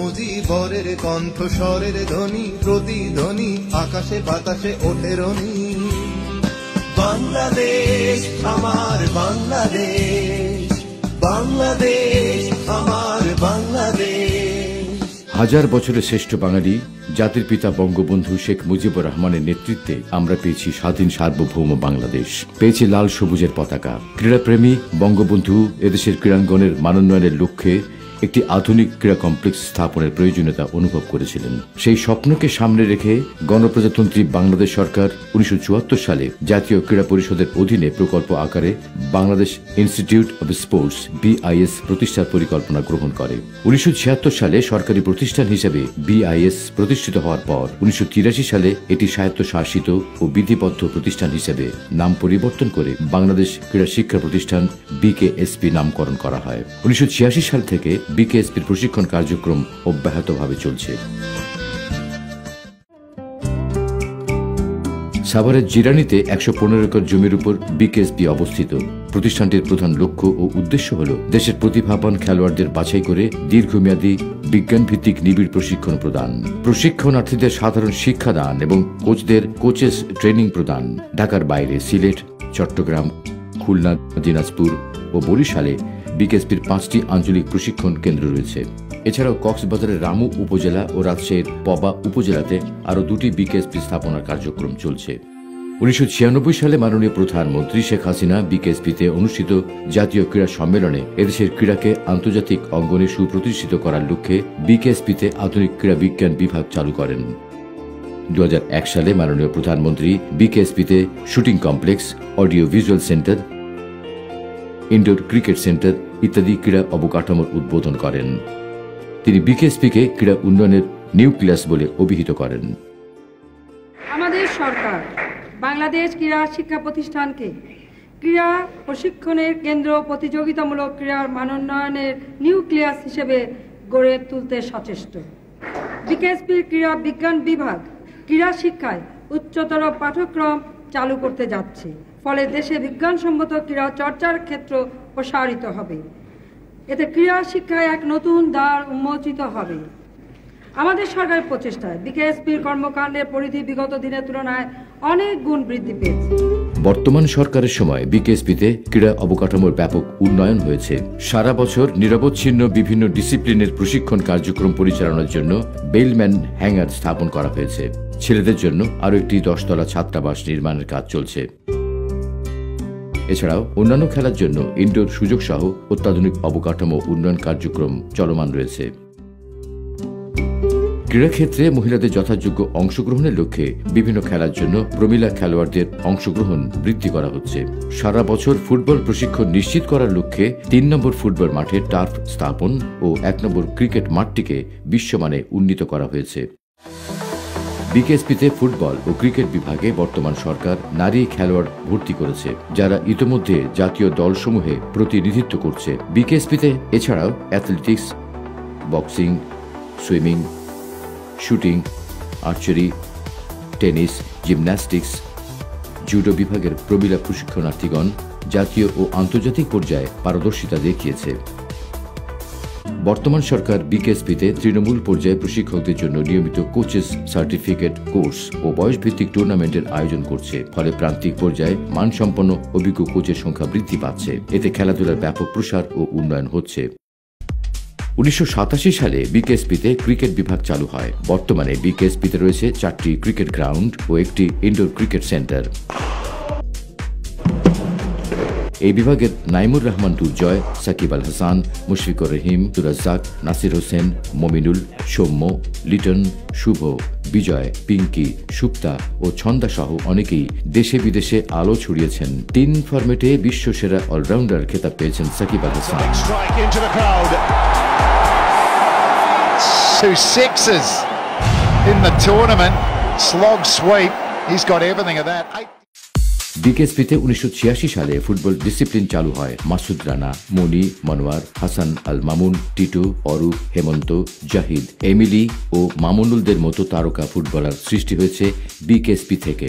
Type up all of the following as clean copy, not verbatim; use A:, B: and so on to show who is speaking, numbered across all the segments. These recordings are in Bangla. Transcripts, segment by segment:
A: মুজিবরের কণ্ঠস্বরের ধ্বনি প্রতিধ্বনি আকাশে বাতাসে ওঠে রনি। বাংলাদেশ আমার বাংলাদেশ, বাংলাদেশ আমার বাংলাদেশ।
B: হাজার বছরের শ্রেষ্ঠ বাঙালি জাতির পিতা বঙ্গবন্ধু শেখ মুজিবুর রহমানের নেতৃত্বে আমরা পেয়েছি স্বাধীন সার্বভৌম বাংলাদেশ, পেয়েছি লাল সবুজের পতাকা। ক্রীড়াপ্রেমী বঙ্গবন্ধু এদেশের ক্রীড়াঙ্গনের মানোন্নয়নের লক্ষ্যে একটি আধুনিক ক্রীড়া কমপ্লেক্স স্থাপনের প্রয়োজনীয়তা অনুভব করেছিলেন। সেই স্বপ্নকে সামনে রেখে গণপ্রজাতন্ত্রী বাংলাদেশ সরকার 1974 সালে জাতীয় ক্রীড়া পরিষদের অধীনে প্রকল্প আকারে Bangladesh institute of sports BIS প্রতিষ্ঠার পরিকল্পনা গ্রহণ করে। 1976 সালে সরকারি প্রতিষ্ঠান হিসেবে BIS প্রতিষ্ঠিত হওয়ার পর 1983 সালে এটি স্বায়ত্তশাসিত ও বিধিবদ্ধ প্রতিষ্ঠান হিসেবে নাম পরিবর্তন করে বাংলাদেশ ক্রীড়া শিক্ষা প্রতিষ্ঠান BKSP নামকরণ করা হয়। 1986 সাল থেকে BKSPর প্রশিক্ষণ কার্যক্রম অব্যাহতভাবে চলছে। সাভারের জিরানীতে 115 একর জমির উপর BKSP অবস্থিত। প্রতিষ্ঠানটির প্রধান লক্ষ্য ও উদ্দেশ্য হল দেশের প্রতিভাবান খেলোয়াড়দের বাছাই করে দীর্ঘমেয়াদী বিজ্ঞান ভিত্তিক নিবিড় প্রশিক্ষণ প্রদান, প্রশিক্ষণার্থীদের সাধারণ শিক্ষাদান এবং কোচদের কোচেস ট্রেনিং প্রদান। ঢাকার বাইরে সিলেট, চট্টগ্রাম, খুলনা, দিনাজপুর ও বরিশালে BKSPর 5টি আঞ্চলিক প্রশিক্ষণ কেন্দ্র রয়েছে। এছাড়াও কক্সবাজারের রামু উপজেলা ও রাজশাহীর পবা উপজেলাতে আরও 2টি BKSP স্থাপনার কার্যক্রম চলছে। 1996 সালে মাননীয় প্রধানমন্ত্রী শেখ হাসিনা BKSPতে অনুষ্ঠিত জাতীয় ক্রীড়া সম্মেলনে এদেশের ক্রীড়াকে আন্তর্জাতিক অঙ্গনে সুপ্রতিষ্ঠিত করার লক্ষ্যে BKSPতে আধুনিক ক্রীড়া বিজ্ঞান বিভাগ চালু করেন। 2001 সালে মাননীয় প্রধানমন্ত্রী BKSPতে shooting complex, audio visual centre, indoor cricket centre ইত্যাদি ক্রীড়া অবকাঠামোর উদ্বোধন করেন। তিনি BKSPকে ক্রীড়া উন্নয়নের নিউক্লিয়াস বলে অভিহিত করেন।
C: আমাদের সরকার বাংলাদেশ ক্রীড়া শিক্ষা প্রতিষ্ঠানকে ক্রীড়া প্রশিক্ষণের কেন্দ্র, প্রতিযোগিতামূলক ক্রীড়ার মানোন্নয়নের নিউক্লিয়াস হিসেবে গড়ে তুলতে সচেষ্ট। BKSPর ক্রীড়া বিজ্ঞান বিভাগ ক্রীড়া শিক্ষায় উচ্চতর পাঠ্যক্রম চালু করতে যাচ্ছে, ফলে দেশে বিজ্ঞানসম্মত ক্রীড়া চর্চার ক্ষেত্র প্রসারিত হবে। এতে ক্রীড়া শিক্ষায় এক নতুন দ্বার উন্মোচিত হবে। আমাদের সরকারের প্রচেষ্টায় BKSPর কর্মকাণ্ডের পরিধি বিগত দিনের তুলনায় অনেক গুণ বৃদ্ধি পেয়েছে।
B: বর্তমান সরকারের সময় BKSPতে ক্রীড়া অবকাঠামোর ব্যাপক উন্নয়ন হয়েছে। সারা বছর নিরবচ্ছিন্ন বিভিন্ন ডিসিপ্লিনের প্রশিক্ষণ কার্যক্রম পরিচালনার জন্য বেলম্যান হ্যাঙ্গার স্থাপন করা হয়েছে। ছেলেদের জন্য আরও একটি 10 তলা ছাত্রাবাস নির্মাণের কাজ চলছে। এছাড়াও অন্যান্য খেলার জন্য ইনডোর সুযোগ সহ অত্যাধুনিক অবকাঠামো উন্নয়ন কার্যক্রম চলমান রয়েছে। ক্রীড়াক্ষেত্রে মহিলাদের যথাযোগ্য অংশগ্রহণের লক্ষ্যে বিভিন্ন খেলার জন্য প্রমিলা খেলোয়াড়দের অংশগ্রহণ বৃদ্ধি করা হচ্ছে। সারা বছর ফুটবল প্রশিক্ষণ নিশ্চিত করার লক্ষ্যে 3 নম্বর ফুটবল মাঠে টার্ফ স্থাপন ও 1 নম্বর ক্রিকেট মাঠটিকে বিশ্বমানে উন্নীত করা হয়েছে। BKSPতে ফুটবল ও ক্রিকেট বিভাগে বর্তমান সরকার নারী খেলোয়াড় ভর্তি করেছে, যারা ইতোমধ্যে জাতীয় দলসমূহে প্রতিনিধিত্ব করছে। BKSPতে এছাড়াও athletics, boxing, swimming, shooting, archery, tennis, gymnastics, judo বিভাগের প্রবীলা প্রশিক্ষণার্থীগণ জাতীয় ও আন্তর্জাতিক পর্যায়ে পারদর্শিতা দেখিয়েছে। বর্তমান সরকার BKSPতে তৃণমূল পর্যায়ে প্রশিক্ষকদের জন্য নিয়মিত কোচেস সার্টিফিকেট কোর্স ও বয়সভিত্তিক টুর্নামেন্টের আয়োজন করছে, ফলে প্রান্তিক পর্যায়ে মানসম্পন্ন অভিজ্ঞ কোচের সংখ্যা বৃদ্ধি পাচ্ছে। এতে খেলাধুলার ব্যাপক প্রসার ও উন্নয়ন হচ্ছে। 1987 সালে BKSPতে ক্রিকেট বিভাগ চালু হয়। বর্তমানে BKSPতে রয়েছে 4টি ক্রিকেট গ্রাউন্ড ও একটি ইনডোর ক্রিকেট সেন্টার। এই বিভাগের নাইমুর রহমান দুর্জয়, সাকিব আল হাসান, মুশফিকুর রহিম, তুরাজ্জাক, নাসির হোসেন, মমিনুল, সৌম্য, লিটন, শুভ, বিজয়, পিঙ্কি, সুপ্তা ও ছন্দা সহ অনেকেই দেশে বিদেশে আলো ছড়িয়েছেন। 3 ফরম্যাটে বিশ্বসেরা অলরাউন্ডার খেতাব পেয়েছেন Shakib Al Hasan.
D: 2 sixes in the tournament, slog sweep, he's got everything of that.
B: BKSPতে 1986 সালে ফুটবল ডিসিপ্লিন চালু হয়। মাসুদ রানা, মনি, মনোয়ার, হাসান আল মামুন, টিটু, অরূপ, হেমন্ত, জাহিদ, এমিলি ও মামুনুলদের মতো তারকা ফুটবলার সৃষ্টি হয়েছে BKSP থেকে।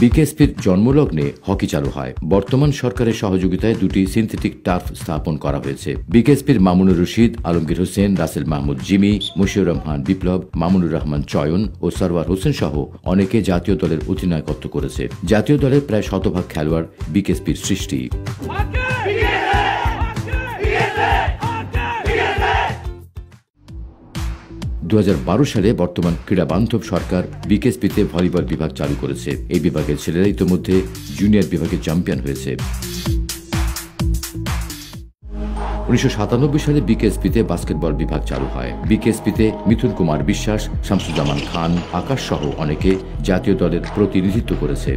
B: বিকেএসপির জন্মলগ্নে হকি চালু হয়। বর্তমান সরকারের সহযোগিতায় দুটি সিনথেটিক টার্ফ স্থাপন করা হয়েছে। বিকেএসপির মামুনুর রশিদ, আলমগীর হোসেন, রাসেল মাহমুদ জিমি, মশিউর রহমান বিপ্লব, মামুনুর রহমান চয়ন ও সরওয়ার হোসেন সহ অনেকে জাতীয় দলের অধিনায়কত্ব করেছে। জাতীয় দলের প্রায় শতভাগ খেলোয়াড় বিকেএসপির সৃষ্টি। 2012 সালে বর্তমান ক্রীড়া বান্ধব সরকার বিকেএসপিতে ভলিবল বিভাগ চালু করেছে। এই বিভাগের ছেলেরা ইতোমধ্যে জুনিয়র বিভাগে চ্যাম্পিয়ন হয়েছে। 1997 সালে বিকেএসপিতে বাস্কেটবল বিভাগ চালু হয়। বিকেএসপিতে মিথুন কুমার বিশ্বাস, শামসুজ্জামান খান, আকাশ সহ অনেকে জাতীয় দলের প্রতিনিধিত্ব করেছে।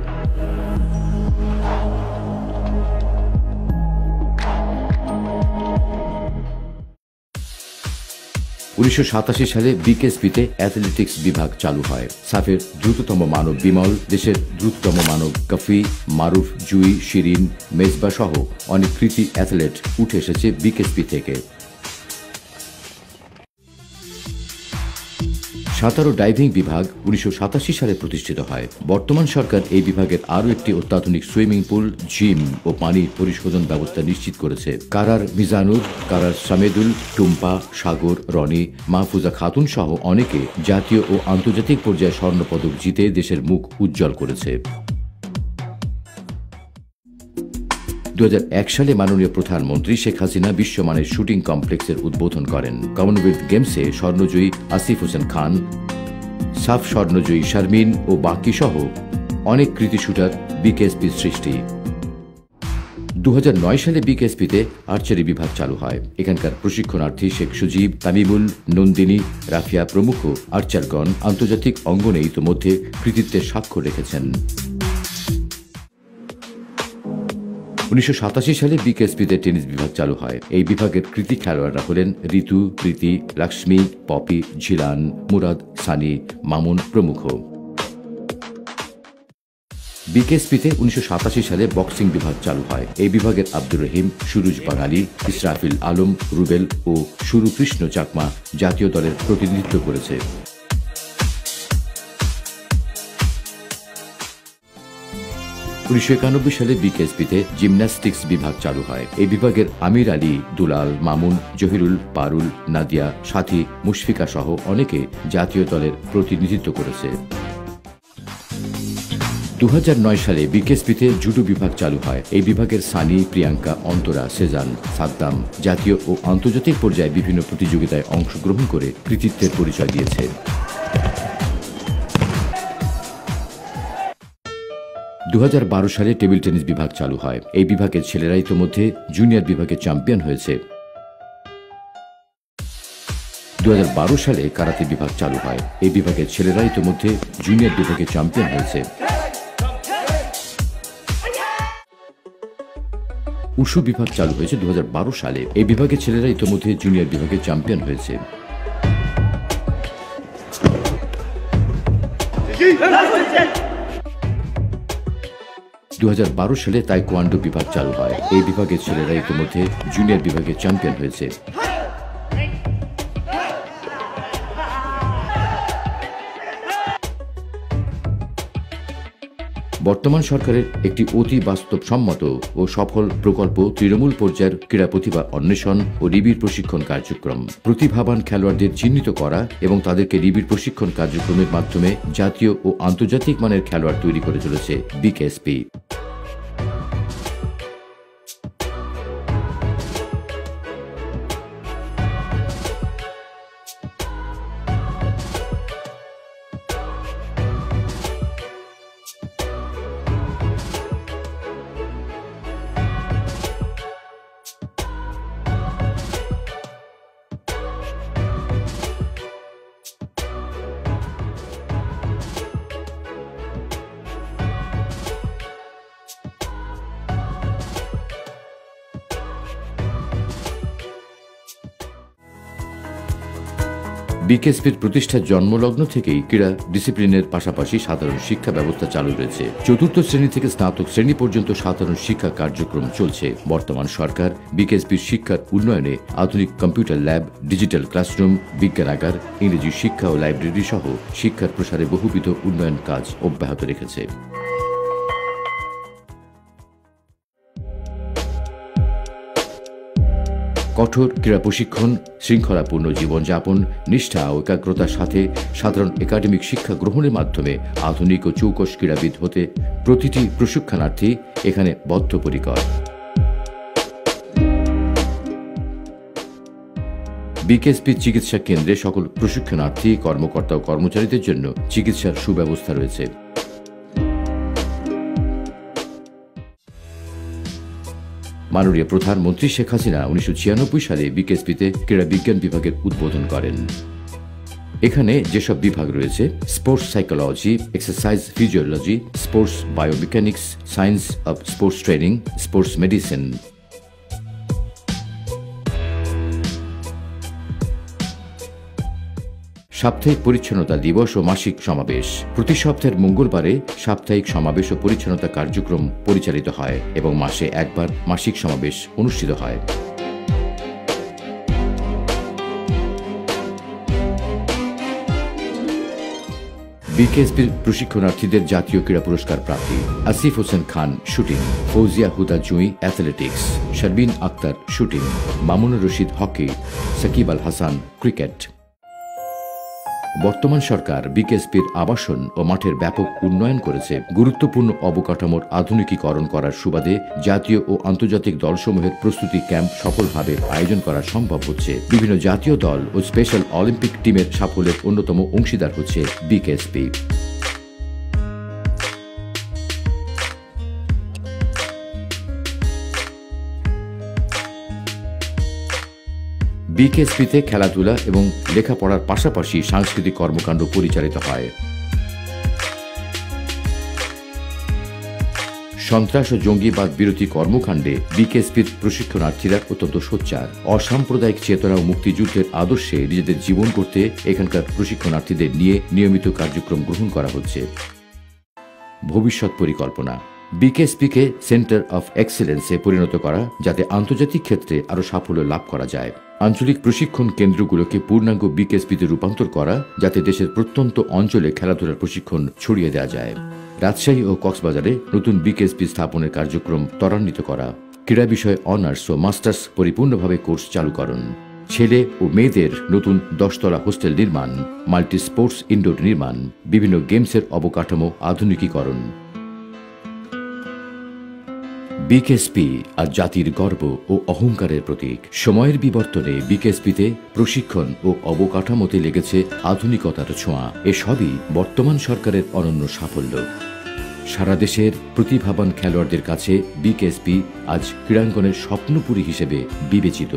B: 1987 সালে বিকেএসপিতে অ্যাথলেটিক্স বিভাগ চালু হয়। সাফের দ্রুততম মানব বিমল, দেশের দ্রুততম মানব কফি, মারুফ, জুই, শিরিন, মেজবা সহ অনেক কৃতি অ্যাথলেট উঠে এসেছে বিকেএসপি থেকে। সাঁতার ও ডাইভিং বিভাগ 1987 সালে প্রতিষ্ঠিত হয়। বর্তমান সরকার এই বিভাগের আরও একটি অত্যাধুনিক সুইমিং পুল, জিম ও পানির পরিশোধন ব্যবস্থা নিশ্চিত করেছে। কারার মিজানুর, কারার সামেদুল, টুম্পা, সাগর, রনি, মাহফুজা খাতুন সহ অনেকে জাতীয় ও আন্তর্জাতিক পর্যায়ে স্বর্ণপদক জিতে দেশের মুখ উজ্জ্বল করেছে। 2001 সালে মাননীয় প্রধানমন্ত্রী শেখ হাসিনা বিশ্বমানের শুটিং কমপ্লেক্সের উদ্বোধন করেন। কমনওয়েলথ গেমসে স্বর্ণজয়ী আসিফ হোসেন খান, সাফ স্বর্ণজয়ী শারমিন ও বাকি সহ অনেক কৃতি শুটার বিকেএসপির সৃষ্টি। 2009 সালে বিকেএসপিতে আর্চারি বিভাগ চালু হয়। এখানকার প্রশিক্ষণার্থী শেখ সুজিব, তামিমুল, নন্দিনী, রাফিয়া প্রমুখ আর্চারগণ আন্তর্জাতিক অঙ্গনে ইতোমধ্যে কৃতিত্বের স্বাক্ষর রেখেছেন। 1987 সালে বিকেএসপিতে টেনিস বিভাগ চালু হয়। এই বিভাগের কৃতি খেলোয়াড়রা হলেন ঋতু, প্রীতি, লক্ষ্মী, পপি, ঝিলান, মুরাদ, সানি, মামুন প্রমুখ। বিকেএসপিতে 1987 সালে বক্সিং বিভাগ চালু হয়। এই বিভাগের আব্দুর রহিম, সুরুজ বাঙালি, ইসরাফিল আলম, রুবেল ও সুরুকৃষ্ণ চাকমা জাতীয় দলের প্রতিনিধিত্ব করেছে। 1991 সালে বিকেএসপিতে জিমন্যাস্টিক্স বিভাগ চালু হয়। এই বিভাগের আমির আলী, দুলাল, মামুন, জহিরুল, পারুল, নাদিয়া, সাথী, মুশফিকা সহ অনেকে জাতীয় দলের প্রতিনিধিত্ব করেছে। 2009 সালে বিকেএসপিতে জুডো বিভাগ চালু হয়। এই বিভাগের সানি, প্রিয়াঙ্কা, অন্তরা, সেজান, সাদ্দাম জাতীয় ও আন্তর্জাতিক পর্যায়ে বিভিন্ন প্রতিযোগিতায় অংশগ্রহণ করে কৃতিত্বের পরিচয় দিয়েছে। 2012 সালে টেবিল টেনিস বিভাগ চালু হয়। এই বিভাগের ছেলেরা ইতোমধ্যে জুনিয়র বিভাগে চ্যাম্পিয়ন হয়েছে। 2012 সালে কারাতে বিভাগ চালু হয়। এই বিভাগের ছেলেরা ইতোমধ্যে জুনিয়র বিভাগে চ্যাম্পিয়ন হয়েছে। উশু বিভাগ চালু হয়েছে 2012 সালে। এই বিভাগের ছেলেরা ইতোমধ্যে জুনিয়র বিভাগে চ্যাম্পিয়ন হয়েছে। 2012 সালে তাইকোয়ান্ডো বিভাগ চালু হয়। এই বিভাগের ছেলেরা ইতিমধ্যে জুনিয়র বিভাগে চ্যাম্পিয়ন হয়েছে। বর্তমান সরকারের একটি অতি বাস্তবসম্মত ও সফল প্রকল্প তৃণমূল পর্যায়ের ক্রীড়া প্রতিভা অন্বেষণ ও নিবিড় প্রশিক্ষণ কার্যক্রম। প্রতিভাবান খেলোয়াড়দের চিহ্নিত করা এবং তাদেরকে নিবিড় প্রশিক্ষণ কার্যক্রমের মাধ্যমে জাতীয় ও আন্তর্জাতিক মানের খেলোয়াড় তৈরি করে চলেছে বিকেএসপি। বিকেএসপির প্রতিষ্ঠার জন্মলগ্ন থেকেই ক্রীড়া ডিসিপ্লিনের পাশাপাশি সাধারণ শিক্ষা ব্যবস্থা চালু রয়েছে। চতুর্থ শ্রেণী থেকে স্নাতক শ্রেণী পর্যন্ত সাধারণ শিক্ষা কার্যক্রম চলছে। বর্তমান সরকার বিকেএসপির শিক্ষার উন্নয়নে আধুনিক কম্পিউটার ল্যাব, ডিজিটাল ক্লাসরুম, বিজ্ঞানাগার, ইংরেজি শিক্ষা ও লাইব্রেরি সহ শিক্ষার প্রসারে বহুবিধ উন্নয়ন কাজ অব্যাহত রেখেছে। কঠোর ক্রীড়া প্রশিক্ষণ, শৃঙ্খলাপূর্ণ জীবনযাপন, নিষ্ঠা ও একাগ্রতার সাথে সাধারণ একাডেমিক শিক্ষা গ্রহণের মাধ্যমে আধুনিক ও চৌকস ক্রীড়াবিদ হতে প্রতিটি প্রশিক্ষণার্থী এখানে বদ্ধপরিকর। বিকেএসপি চিকিৎসা কেন্দ্রে সকল প্রশিক্ষণার্থী, কর্মকর্তা ও কর্মচারীদের জন্য চিকিৎসার সুব্যবস্থা রয়েছে। মাননীয় প্রধানমন্ত্রী শেখ হাসিনা 1996 সালে বিকেএসপিতে ক্রীড়া বিজ্ঞান বিভাগের উদ্বোধন করেন। এখানে যেসব বিভাগ রয়েছে: sports psychology, exercise physiology, sports biomechanics, science of sports training, sports medicine. সাপ্তাহিক পরিচ্ছন্নতা দিবস ও মাসিক সমাবেশ। প্রতি সপ্তাহের মঙ্গলবারে সাপ্তাহিক সমাবেশ ও পরিচ্ছন্নতা কার্যক্রম পরিচালিত হয় এবং মাসে একবার মাসিক সমাবেশ অনুষ্ঠিত হয়। বিকেএসপির প্রশিক্ষণার্থীদের জাতীয় ক্রীড়া পুরস্কার প্রাপ্তি: Asif Hossain Khan shooting, Fouzia Huda Jui athletics, Sharbin Akter shooting, Mamunur Rashid hockey, Shakib Al Hasan cricket. বর্তমান সরকার বিকেএসপির আবাসন ও মাঠের ব্যাপক উন্নয়ন করেছে। গুরুত্বপূর্ণ অবকাঠামোর আধুনিকীকরণ করার সুবাদে জাতীয় ও আন্তর্জাতিক দলসমূহের প্রস্তুতি ক্যাম্প সফলভাবে আয়োজন করা সম্ভব হচ্ছে। বিভিন্ন জাতীয় দল ও স্পেশাল অলিম্পিক টিমের সাফল্যের অন্যতম অংশীদার হচ্ছে বিকেএসপি। বিকেএসপিতে খেলাধুলা এবং লেখাপড়ার পাশাপাশি সাংস্কৃতিক কর্মকাণ্ড পরিচালিত হয়। সন্ত্রাস ও জঙ্গিবাদ বিরোধী কর্মকাণ্ডে বিকেএসপির প্রশিক্ষণার্থীরা অত্যন্ত সোচ্চার। অসাম্প্রদায়িক চেতনা ও মুক্তিযুদ্ধের আদর্শে নিজেদের জীবন করতে এখানকার প্রশিক্ষণার্থীদের নিয়ে নিয়মিত কার্যক্রম গ্রহণ করা হচ্ছে। ভবিষ্যৎ পরিকল্পনা: বিকেএসপিকে সেন্টার অফ এক্সেলেন্সে পরিণত করা, যাতে আন্তর্জাতিক ক্ষেত্রে আরও সাফল্য লাভ করা যায়। আঞ্চলিক প্রশিক্ষণ কেন্দ্রগুলোকে পূর্ণাঙ্গ বিকেএসপিতে রূপান্তর করা, যাতে দেশের প্রত্যন্ত অঞ্চলে খেলাধুলার প্রশিক্ষণ ছড়িয়ে দেওয়া যায়। রাজশাহী ও কক্সবাজারে নতুন বিকেএসপি স্থাপনের কার্যক্রম ত্বরান্বিত করা। ক্রীড়া বিষয়ে অনার্স ও মাস্টার্স পরিপূর্ণভাবে কোর্স চালুকরণ। ছেলে ও মেয়েদের নতুন 10 তলা হোস্টেল নির্মাণ, মাল্টি স্পোর্টস ইনডোর নির্মাণ, বিভিন্ন গেমসের অবকাঠামো আধুনিকীকরণ। বিকেএসপি আজ জাতির গর্ব ও অহংকারের প্রতীক। সময়ের বিবর্তনে বিকেএসপিতে প্রশিক্ষণ ও অবকাঠামোতে লেগেছে আধুনিকতার ছোঁয়া। এসবই বর্তমান সরকারের অনন্য সাফল্য। সারা দেশের প্রতিভাবান খেলোয়াড়দের কাছে বিকেএসপি আজ ক্রীড়াঙ্গনের স্বপ্নপুরী হিসেবে বিবেচিত।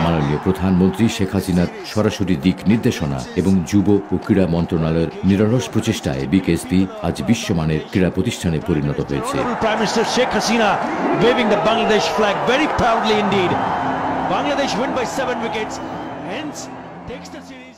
B: মাননীয় প্রধানমন্ত্রী শেখ হাসিনার সরাসরি দিক নির্দেশনা এবং যুব ও ক্রীড়া মন্ত্রণালয়ের নিরলস প্রচেষ্টায় বিকেএসপি আজ বিশ্বমানের ক্রীড়া প্রতিষ্ঠানে পরিণত হয়েছে।
E: Prime Minister Sheikh Hasina waving the Bangladesh flag very proudly indeed. Bangladesh win by 7 wickets, hence takes the series.